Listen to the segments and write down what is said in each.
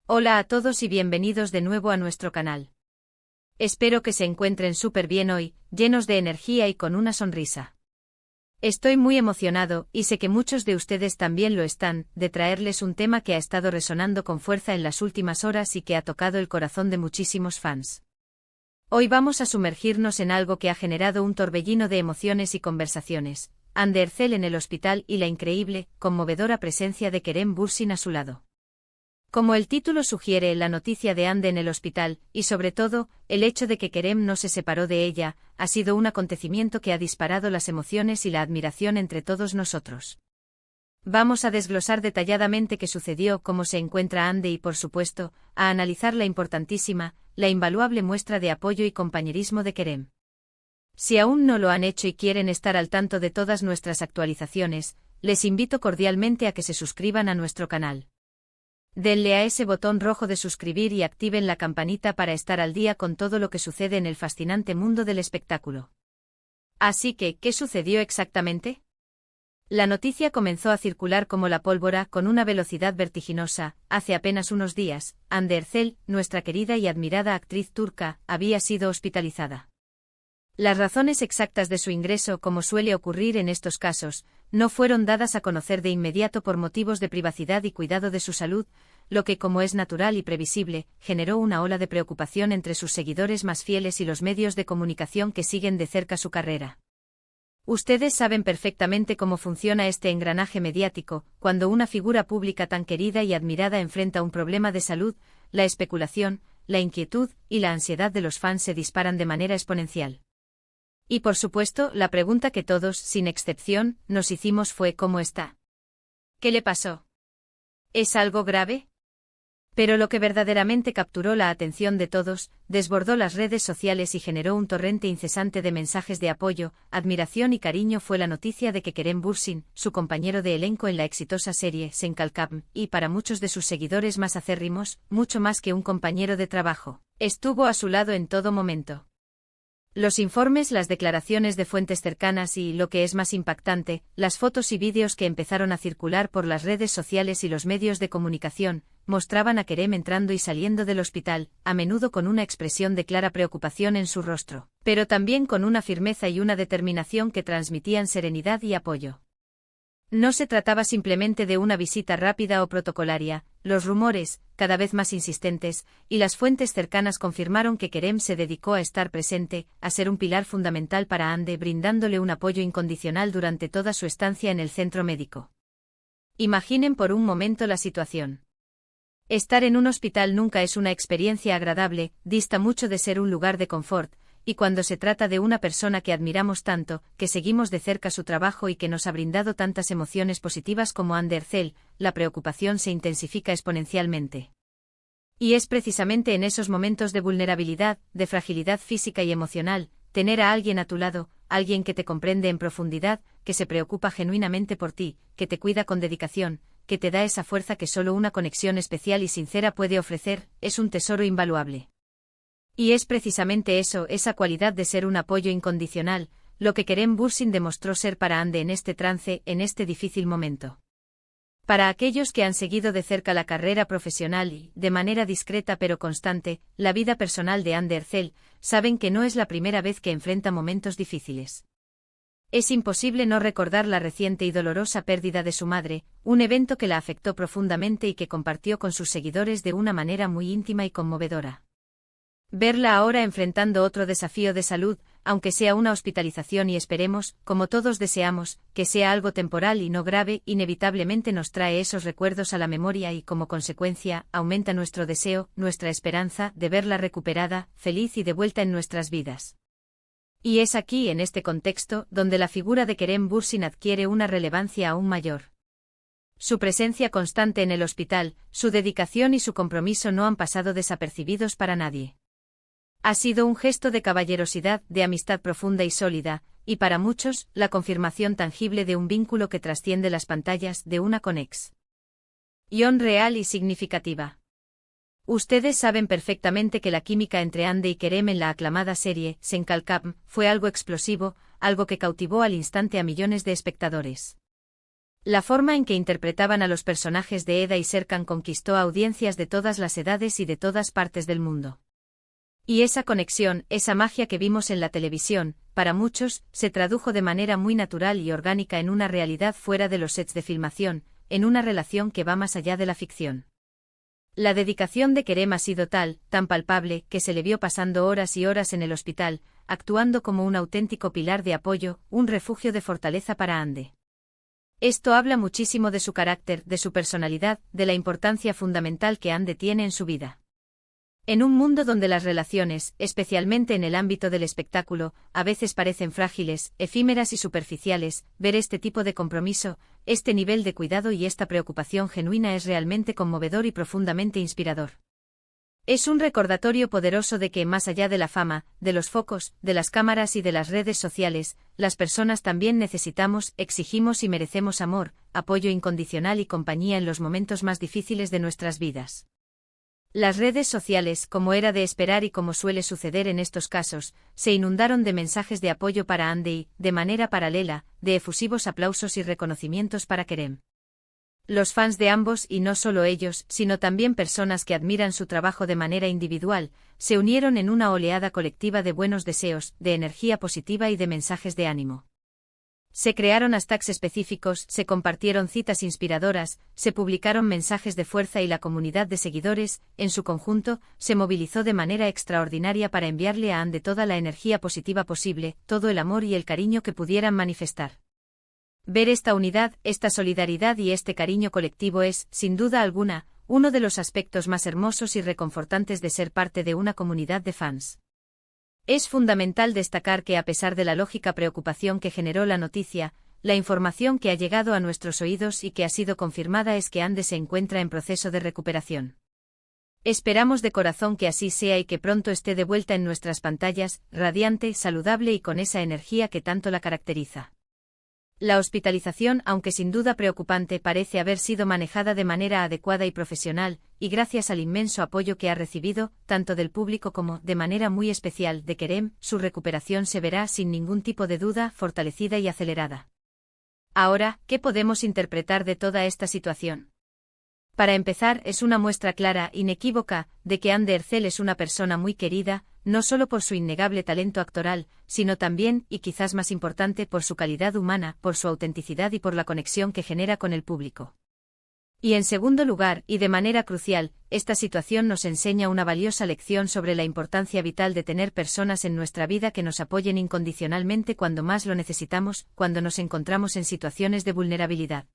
Hola a todos y bienvenidos de nuevo a nuestro canal. Espero que se encuentren súper bien hoy, llenos de energía y con una sonrisa. Estoy muy emocionado, y sé que muchos de ustedes también lo están, de traerles un tema que ha estado resonando con fuerza en las últimas horas y que ha tocado el corazón de muchísimos fans. Hoy vamos a sumergirnos en algo que ha generado un torbellino de emociones y conversaciones: Hande Erçel en el hospital y la increíble, conmovedora presencia de Kerem Bürsin a su lado. Como el título sugiere, la noticia de Hande en el hospital, y sobre todo, el hecho de que Kerem no se separó de ella, ha sido un acontecimiento que ha disparado las emociones y la admiración entre todos nosotros. Vamos a desglosar detalladamente qué sucedió, cómo se encuentra Hande y, por supuesto, a analizar la importantísima, la invaluable muestra de apoyo y compañerismo de Kerem. Si aún no lo han hecho y quieren estar al tanto de todas nuestras actualizaciones, les invito cordialmente a que se suscriban a nuestro canal. Denle a ese botón rojo de suscribir y activen la campanita para estar al día con todo lo que sucede en el fascinante mundo del espectáculo. Así que, ¿qué sucedió exactamente? La noticia comenzó a circular como la pólvora con una velocidad vertiginosa. Hace apenas unos días, Hande Erçel, nuestra querida y admirada actriz turca, había sido hospitalizada. Las razones exactas de su ingreso, como suele ocurrir en estos casos, no fueron dadas a conocer de inmediato por motivos de privacidad y cuidado de su salud, lo que, como es natural y previsible, generó una ola de preocupación entre sus seguidores más fieles y los medios de comunicación que siguen de cerca su carrera. Ustedes saben perfectamente cómo funciona este engranaje mediático: cuando una figura pública tan querida y admirada enfrenta un problema de salud, la especulación, la inquietud y la ansiedad de los fans se disparan de manera exponencial. Y por supuesto, la pregunta que todos, sin excepción, nos hicimos fue: ¿cómo está? ¿Qué le pasó? ¿Es algo grave? Pero lo que verdaderamente capturó la atención de todos, desbordó las redes sociales y generó un torrente incesante de mensajes de apoyo, admiración y cariño fue la noticia de que Kerem Bürsin, su compañero de elenco en la exitosa serie Sen Kalkam, y para muchos de sus seguidores más acérrimos, mucho más que un compañero de trabajo, estuvo a su lado en todo momento. Los informes, las declaraciones de fuentes cercanas y, lo que es más impactante, las fotos y vídeos que empezaron a circular por las redes sociales y los medios de comunicación, mostraban a Kerem entrando y saliendo del hospital, a menudo con una expresión de clara preocupación en su rostro, pero también con una firmeza y una determinación que transmitían serenidad y apoyo. No se trataba simplemente de una visita rápida o protocolaria. Los rumores, cada vez más insistentes, y las fuentes cercanas confirmaron que Kerem se dedicó a estar presente, a ser un pilar fundamental para Hande, brindándole un apoyo incondicional durante toda su estancia en el centro médico. Imaginen por un momento la situación. Estar en un hospital nunca es una experiencia agradable, dista mucho de ser un lugar de confort, y cuando se trata de una persona que admiramos tanto, que seguimos de cerca su trabajo y que nos ha brindado tantas emociones positivas como Hande Erçel, la preocupación se intensifica exponencialmente. Y es precisamente en esos momentos de vulnerabilidad, de fragilidad física y emocional, tener a alguien a tu lado, alguien que te comprende en profundidad, que se preocupa genuinamente por ti, que te cuida con dedicación, que te da esa fuerza que solo una conexión especial y sincera puede ofrecer, es un tesoro invaluable. Y es precisamente eso, esa cualidad de ser un apoyo incondicional, lo que Kerem Bürsin demostró ser para Hande en este trance, en este difícil momento. Para aquellos que han seguido de cerca la carrera profesional y, de manera discreta pero constante, la vida personal de Hande Erçel, saben que no es la primera vez que enfrenta momentos difíciles. Es imposible no recordar la reciente y dolorosa pérdida de su madre, un evento que la afectó profundamente y que compartió con sus seguidores de una manera muy íntima y conmovedora. Verla ahora enfrentando otro desafío de salud, aunque sea una hospitalización y esperemos, como todos deseamos, que sea algo temporal y no grave, inevitablemente nos trae esos recuerdos a la memoria y, como consecuencia, aumenta nuestro deseo, nuestra esperanza, de verla recuperada, feliz y de vuelta en nuestras vidas. Y es aquí, en este contexto, donde la figura de Kerem Bürsin adquiere una relevancia aún mayor. Su presencia constante en el hospital, su dedicación y su compromiso no han pasado desapercibidos para nadie. Ha sido un gesto de caballerosidad, de amistad profunda y sólida, y para muchos, la confirmación tangible de un vínculo que trasciende las pantallas, de una conexión real y significativa. Ustedes saben perfectamente que la química entre Hande y Kerem en la aclamada serie Sen Kalkam fue algo explosivo, algo que cautivó al instante a millones de espectadores. La forma en que interpretaban a los personajes de Eda y Serkan conquistó a audiencias de todas las edades y de todas partes del mundo. Y esa conexión, esa magia que vimos en la televisión, para muchos, se tradujo de manera muy natural y orgánica en una realidad fuera de los sets de filmación, en una relación que va más allá de la ficción. La dedicación de Kerem ha sido tal, tan palpable, que se le vio pasando horas y horas en el hospital, actuando como un auténtico pilar de apoyo, un refugio de fortaleza para Hande. Esto habla muchísimo de su carácter, de su personalidad, de la importancia fundamental que Hande tiene en su vida. En un mundo donde las relaciones, especialmente en el ámbito del espectáculo, a veces parecen frágiles, efímeras y superficiales, ver este tipo de compromiso, este nivel de cuidado y esta preocupación genuina es realmente conmovedor y profundamente inspirador. Es un recordatorio poderoso de que, más allá de la fama, de los focos, de las cámaras y de las redes sociales, las personas también necesitamos, exigimos y merecemos amor, apoyo incondicional y compañía en los momentos más difíciles de nuestras vidas. Las redes sociales, como era de esperar y como suele suceder en estos casos, se inundaron de mensajes de apoyo para Hande y, de manera paralela, de efusivos aplausos y reconocimientos para Kerem. Los fans de ambos, y no solo ellos, sino también personas que admiran su trabajo de manera individual, se unieron en una oleada colectiva de buenos deseos, de energía positiva y de mensajes de ánimo. Se crearon hashtags específicos, se compartieron citas inspiradoras, se publicaron mensajes de fuerza y la comunidad de seguidores, en su conjunto, se movilizó de manera extraordinaria para enviarle a Hande toda la energía positiva posible, todo el amor y el cariño que pudieran manifestar. Ver esta unidad, esta solidaridad y este cariño colectivo es, sin duda alguna, uno de los aspectos más hermosos y reconfortantes de ser parte de una comunidad de fans. Es fundamental destacar que a pesar de la lógica preocupación que generó la noticia, la información que ha llegado a nuestros oídos y que ha sido confirmada es que Hande se encuentra en proceso de recuperación. Esperamos de corazón que así sea y que pronto esté de vuelta en nuestras pantallas, radiante, saludable y con esa energía que tanto la caracteriza. La hospitalización, aunque sin duda preocupante, parece haber sido manejada de manera adecuada y profesional, y gracias al inmenso apoyo que ha recibido, tanto del público como, de manera muy especial, de Kerem, su recuperación se verá, sin ningún tipo de duda, fortalecida y acelerada. Ahora, ¿qué podemos interpretar de toda esta situación? Para empezar, es una muestra clara, inequívoca, de que Hande Erçel es una persona muy querida, no solo por su innegable talento actoral, sino también, y quizás más importante, por su calidad humana, por su autenticidad y por la conexión que genera con el público. Y en segundo lugar, y de manera crucial, esta situación nos enseña una valiosa lección sobre la importancia vital de tener personas en nuestra vida que nos apoyen incondicionalmente cuando más lo necesitamos, cuando nos encontramos en situaciones de vulnerabilidad.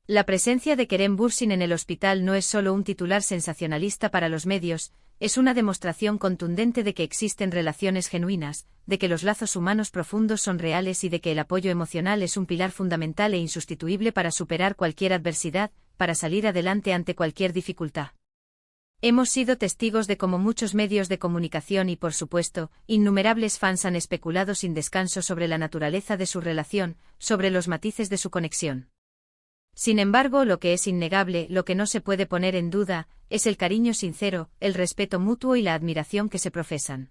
La presencia de Kerem Bürsin en el hospital no es solo un titular sensacionalista para los medios, es una demostración contundente de que existen relaciones genuinas, de que los lazos humanos profundos son reales y de que el apoyo emocional es un pilar fundamental e insustituible para superar cualquier adversidad, para salir adelante ante cualquier dificultad. Hemos sido testigos de cómo muchos medios de comunicación y, por supuesto, innumerables fans han especulado sin descanso sobre la naturaleza de su relación, sobre los matices de su conexión. Sin embargo, lo que es innegable, lo que no se puede poner en duda, es el cariño sincero, el respeto mutuo y la admiración que se profesan.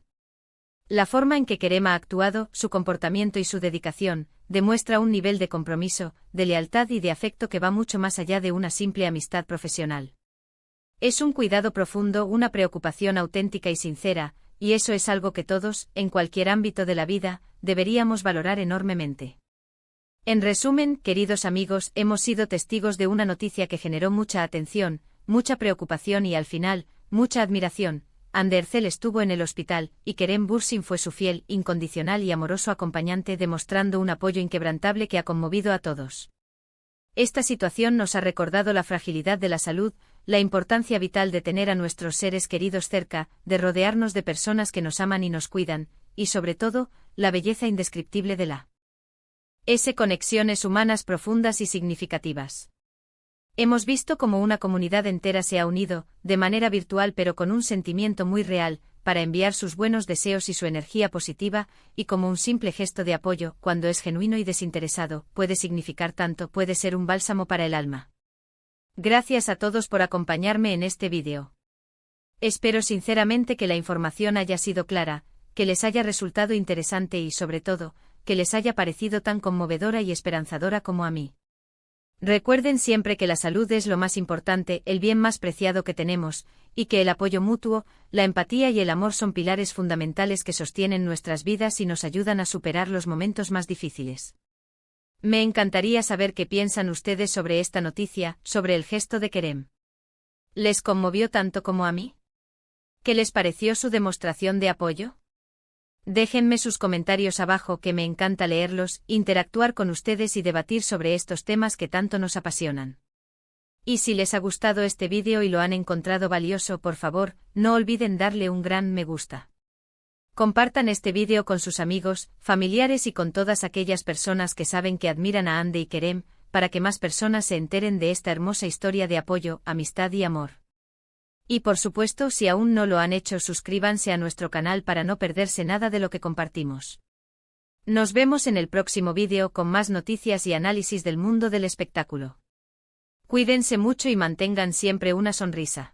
La forma en que Kerem ha actuado, su comportamiento y su dedicación, demuestra un nivel de compromiso, de lealtad y de afecto que va mucho más allá de una simple amistad profesional. Es un cuidado profundo, una preocupación auténtica y sincera, y eso es algo que todos, en cualquier ámbito de la vida, deberíamos valorar enormemente. En resumen, queridos amigos, hemos sido testigos de una noticia que generó mucha atención, mucha preocupación y al final, mucha admiración. Hande Erçel estuvo en el hospital, y Kerem Bürsin fue su fiel, incondicional y amoroso acompañante, demostrando un apoyo inquebrantable que ha conmovido a todos. Esta situación nos ha recordado la fragilidad de la salud, la importancia vital de tener a nuestros seres queridos cerca, de rodearnos de personas que nos aman y nos cuidan, y sobre todo, la belleza indescriptible de la conexiones humanas profundas y significativas. Hemos visto cómo una comunidad entera se ha unido, de manera virtual pero con un sentimiento muy real, para enviar sus buenos deseos y su energía positiva, y como un simple gesto de apoyo, cuando es genuino y desinteresado, puede significar tanto, puede ser un bálsamo para el alma. Gracias a todos por acompañarme en este vídeo. Espero sinceramente que la información haya sido clara, que les haya resultado interesante y sobre todo, que les haya parecido tan conmovedora y esperanzadora como a mí. Recuerden siempre que la salud es lo más importante, el bien más preciado que tenemos, y que el apoyo mutuo, la empatía y el amor son pilares fundamentales que sostienen nuestras vidas y nos ayudan a superar los momentos más difíciles. Me encantaría saber qué piensan ustedes sobre esta noticia, sobre el gesto de Kerem. ¿Les conmovió tanto como a mí? ¿Qué les pareció su demostración de apoyo? Déjenme sus comentarios abajo, que me encanta leerlos, interactuar con ustedes y debatir sobre estos temas que tanto nos apasionan. Y si les ha gustado este vídeo y lo han encontrado valioso, por favor, no olviden darle un gran me gusta. Compartan este vídeo con sus amigos, familiares y con todas aquellas personas que saben que admiran a Hande y Kerem, para que más personas se enteren de esta hermosa historia de apoyo, amistad y amor. Y por supuesto, si aún no lo han hecho, suscríbanse a nuestro canal para no perderse nada de lo que compartimos. Nos vemos en el próximo vídeo con más noticias y análisis del mundo del espectáculo. Cuídense mucho y mantengan siempre una sonrisa.